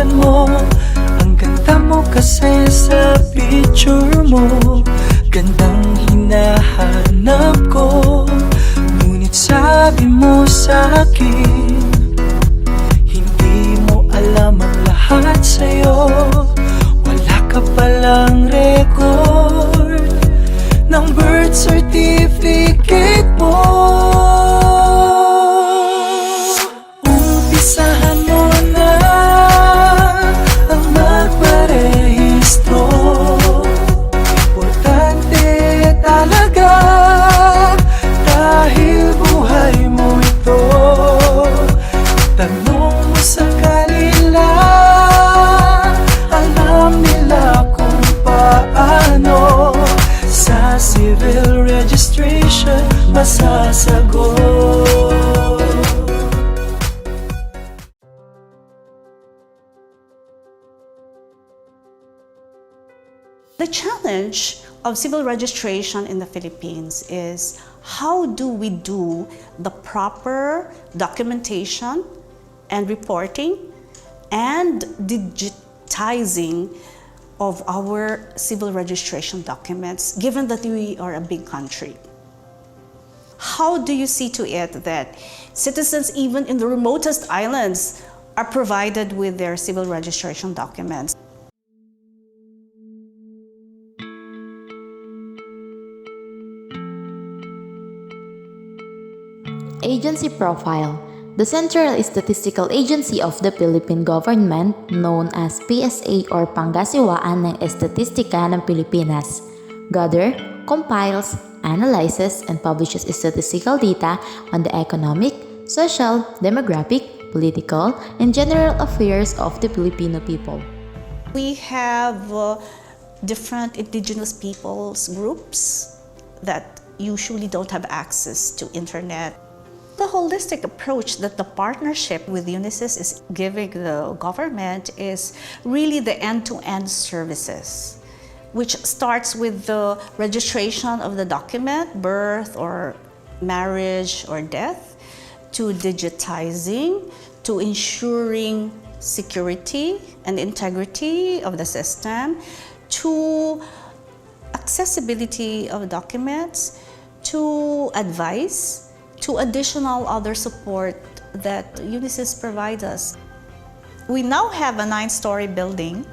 pangalan mo. Ang ganda mo kasi sa picture mo, gandang hinahanap ko. Ngunit sabi mo sa'kin, hindi mo alam ang lahat sa'yo. Wala ka palang record ng birth certificate mo. Umpisahan mo na ang magparehistro. Importante talaga dahil buhay mo ito. Tanong mo sa kanila, alam nila kung paano sa civil registration masasagot. The challenge of civil registration in the Philippines is how do we do the proper documentation and reporting and digitizing of our civil registration documents, given that we are a big country. How do you see to it that citizens even in the remotest islands are provided with their civil registration documents? Agency Profile. The Central Statistical Agency of the Philippine Government, known as PSA or Pangasiwaan ng Estatistika ng Pilipinas, gather, compiles, analyzes, and publishes statistical data on the economic, social, demographic, political, and general affairs of the Filipino people. We have different indigenous peoples groups that usually don't have access to internet. The holistic approach that the partnership with UNICEF is giving the government is really the end-to-end services, which starts with the registration of the document, birth or marriage or death, to digitizing, to ensuring security and integrity of the system, to accessibility of documents, to advice, to additional other support that UNICEF provides us. We now have a 9-story building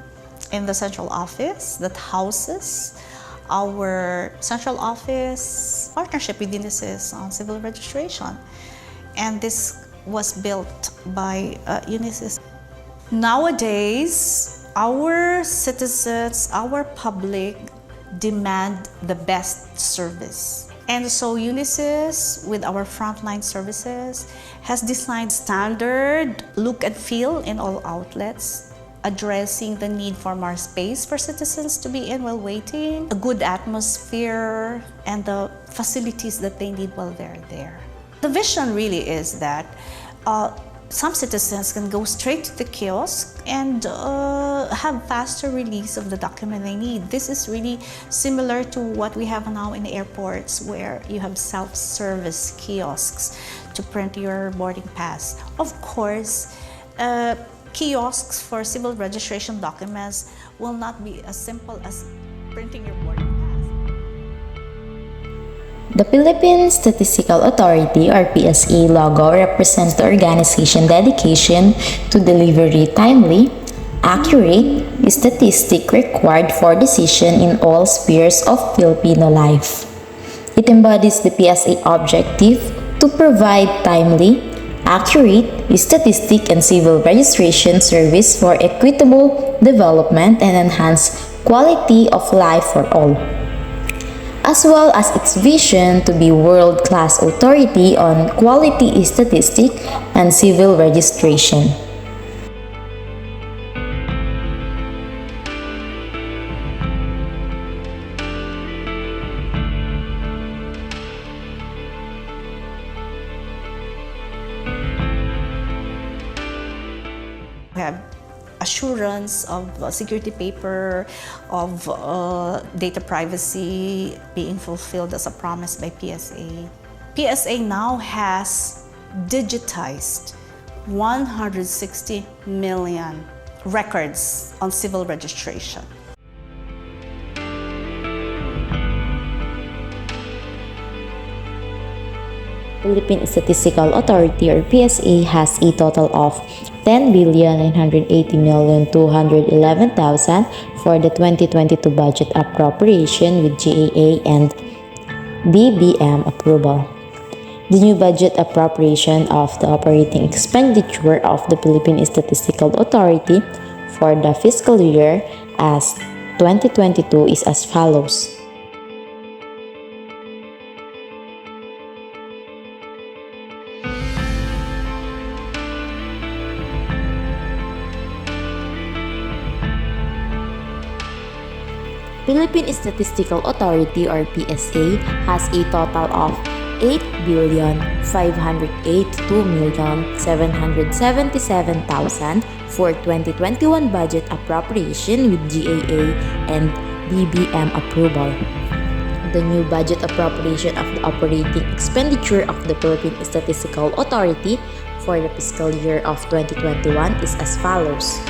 in the central office that houses our central office partnership with UNICEF on civil registration. And this was built by UNICEF. Nowadays, our citizens, our public demand the best service. And so UNICEF, with our frontline services, has designed standard look and feel in all outlets, addressing the need for more space for citizens to be in while waiting, a good atmosphere, and the facilities that they need while they're there. The vision really is that some citizens can go straight to the kiosk and have faster release of the document they need. This is really similar to what we have now in airports, where you have self-service kiosks to print your boarding pass. Of course, kiosks for civil registration documents will not be as simple as printing your boarding pass. The Philippine Statistical Authority or PSA logo represents the organization's dedication to delivery timely, accurate statistic required for decision in all spheres of Filipino life. It embodies the PSA objective to provide timely, accurate statistic and civil registration service for equitable development and enhanced quality of life for all, as well as its vision to be world-class authority on quality statistic and civil registration. We have assurance of security paper, of data privacy being fulfilled as a promise by PSA. PSA now has digitized 160 million records on civil registration. Philippine Statistical Authority or PSA has a total of 10,980,211,000 for the 2022 budget appropriation with GAA and BBM approval. The new budget appropriation of the operating expenditure of the Philippine Statistical Authority for the fiscal year as 2022 is as follows. Philippine Statistical Authority or PSA has a total of 8,582,777,000 for 2021 budget appropriation with GAA and BBM approval. The new budget appropriation of the operating expenditure of the Philippine Statistical Authority for the fiscal year of 2021 is as follows.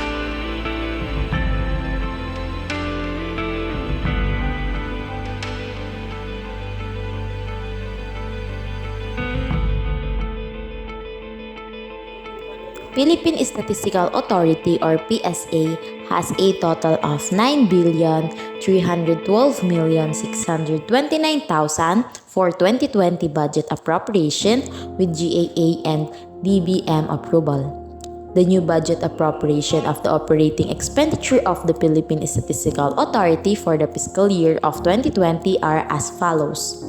Philippine Statistical Authority or PSA has a total of 9,312,629,000 for 2020 budget appropriation with GAA and BBM approval. The new budget appropriation of the operating expenditure of the Philippine Statistical Authority for the fiscal year of 2020 are as follows.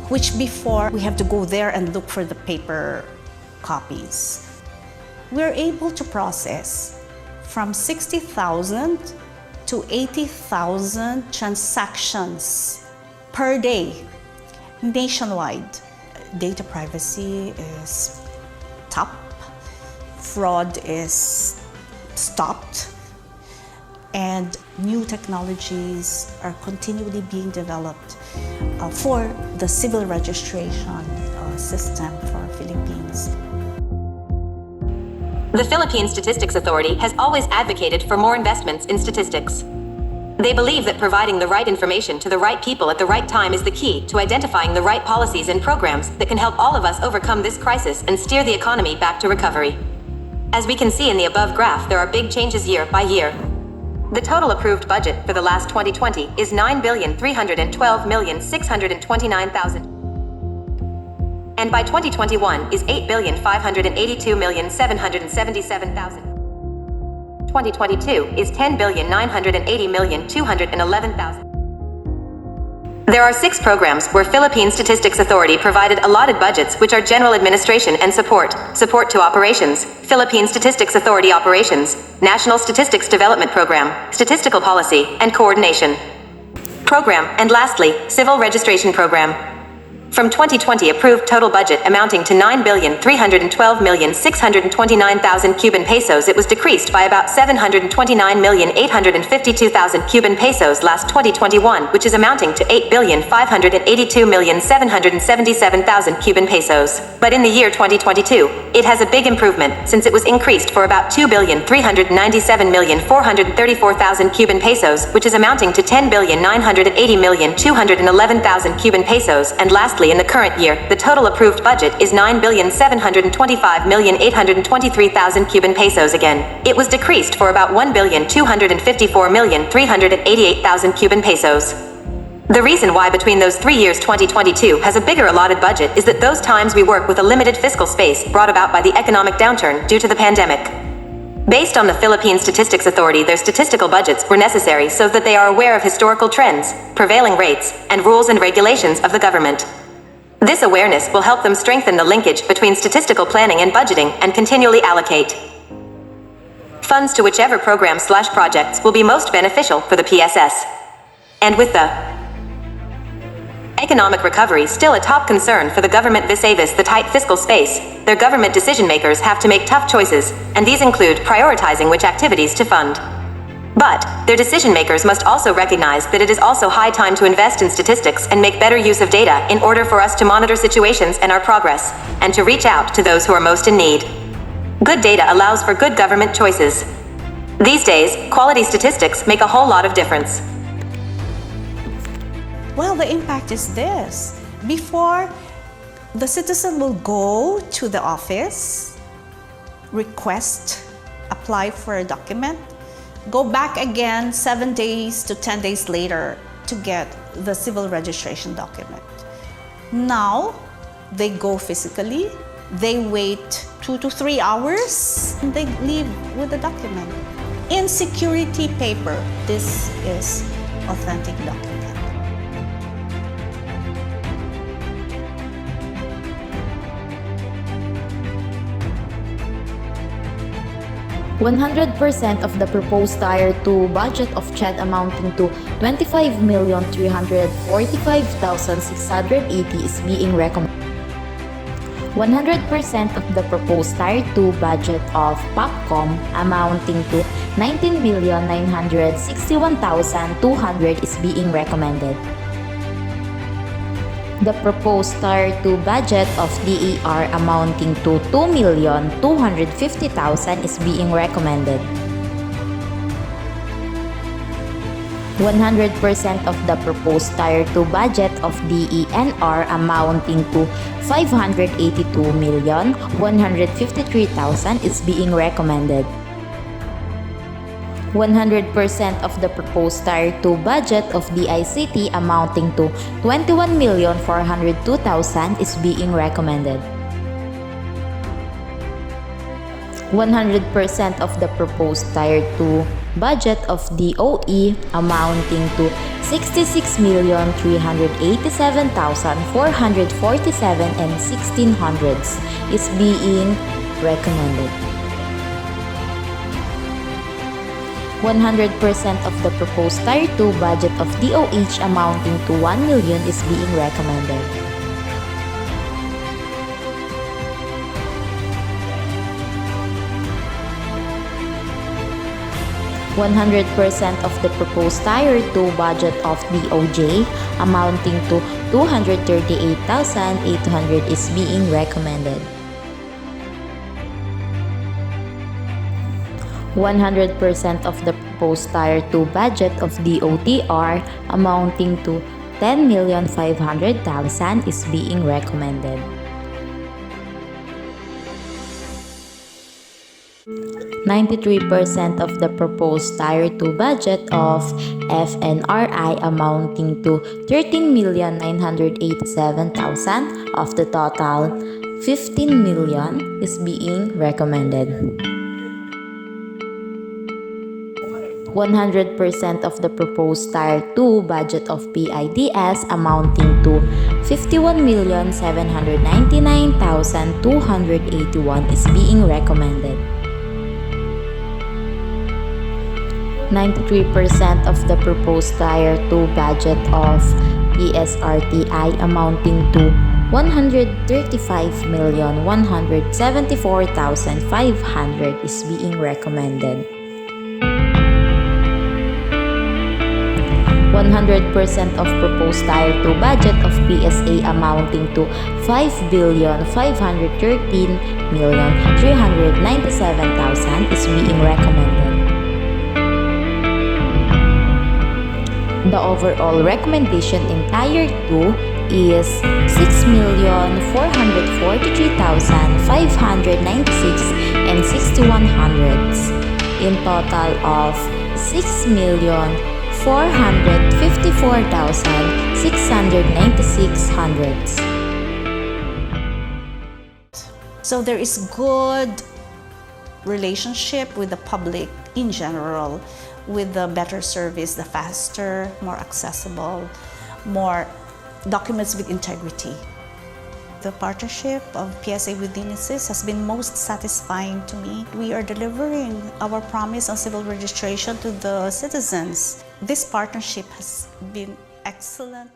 Which before we have to go there and look for the paper copies. We're able to process from 60,000 to 80,000 transactions per day nationwide. Data privacy is top, fraud is stopped, and new technologies are continually being developed for the civil registration system for Philippines. The Philippine Statistics Authority has always advocated for more investments in statistics. They believe that providing the right information to the right people at the right time is the key to identifying the right policies and programs that can help all of us overcome this crisis and steer the economy back to recovery. As we can see in the above graph, there are big changes year by year. The total approved budget for the last 2020 is 9,312,629,000. And by 2021 is 8,582,777,000. 2022 is 10,980,211,000. There are 6 programs where Philippine Statistics Authority provided allotted budgets which are general administration and support to operations, Philippine Statistics Authority operations, National Statistics Development Program, statistical policy, and coordination program, and lastly, civil registration program. From 2020 approved total budget amounting to 9,312,629,000 Cuban pesos, it was decreased by about 729,852,000 Cuban pesos last 2021, which is amounting to 8,582,777,000 Cuban pesos. But in the year 2022, it has a big improvement since it was increased for about 2,397,434,000 Cuban pesos, which is amounting to 10,980,211,000 Cuban pesos, and lastly, in the current year, the total approved budget is 9,725,823,000 Cuban pesos again. It was decreased for about 1,254,388,000 Cuban pesos. The reason why between those 3 years 2022 has a bigger allotted budget is that those times we work with a limited fiscal space brought about by the economic downturn due to the pandemic. Based on the Philippine Statistics Authority, their statistical budgets were necessary so that they are aware of historical trends, prevailing rates, and rules and regulations of the government. This awareness will help them strengthen the linkage between statistical planning and budgeting and continually allocate funds to whichever programs/projects will be most beneficial for the PSS. And with the economic recovery still a top concern for the government vis-a-vis the tight fiscal space, their government decision makers have to make tough choices, and these include prioritizing which activities to fund. But their decision makers must also recognize that it is also high time to invest in statistics and make better use of data in order for us to monitor situations and our progress, and to reach out to those who are most in need. Good data allows for good government choices. These days, quality statistics make a whole lot of difference. Well, the impact is this. Before, the citizen will go to the office, request, apply for a document, go back again 7 days to 10 days later to get the civil registration document. Now, they go physically, they wait 2 to 3 hours, and they leave with the document. In security paper, this is authentic document. 100% of the proposed Tier 2 budget of CHED amounting to 25,345,680 is being recommended. 100% of the proposed Tier 2 budget of POPCOM amounting to 19,961,200 is being recommended. The proposed Tier 2 budget of DER amounting to 2,250,000 is being recommended. 100% of the proposed Tier 2 budget of DENR amounting to 582,153,000 is being recommended. 100% of the proposed Tier 2 budget of DICT amounting to 21,402,000 is being recommended. 100% of the proposed Tier 2 budget of DOE amounting to 66,387,447 and 1600s is being recommended. 100% of the proposed Tier 2 budget of DOH amounting to 1 million is being recommended. % of the proposed Tier 2 budget of DOJ amounting to 238,800 is being recommended. 100% of the proposed Tier 2 budget of DOTR amounting to 10,500,000 is being recommended. 93% of the proposed Tier 2 budget of FNRI amounting to 13,987,000 of the total 15 million is being recommended. 100% of the proposed Tier 2 budget of PIDS amounting to 51,799,281 is being recommended. 93% of the proposed Tier 2 budget of PSRTI amounting to 135,174,500 is being recommended. 100% of proposed Tier 2 budget of PSA amounting to 5,513,397,000 is being recommended. The overall recommendation in Tier 2 is 6,443,596 and 6100s, in total of 6,454,696 hundreds. So there is good relationship with the public in general, with the better service, the faster, more accessible, more documents with integrity. The partnership of PSA with DINISYS has been most satisfying to me. We are delivering our promise on civil registration to the citizens. This partnership has been excellent.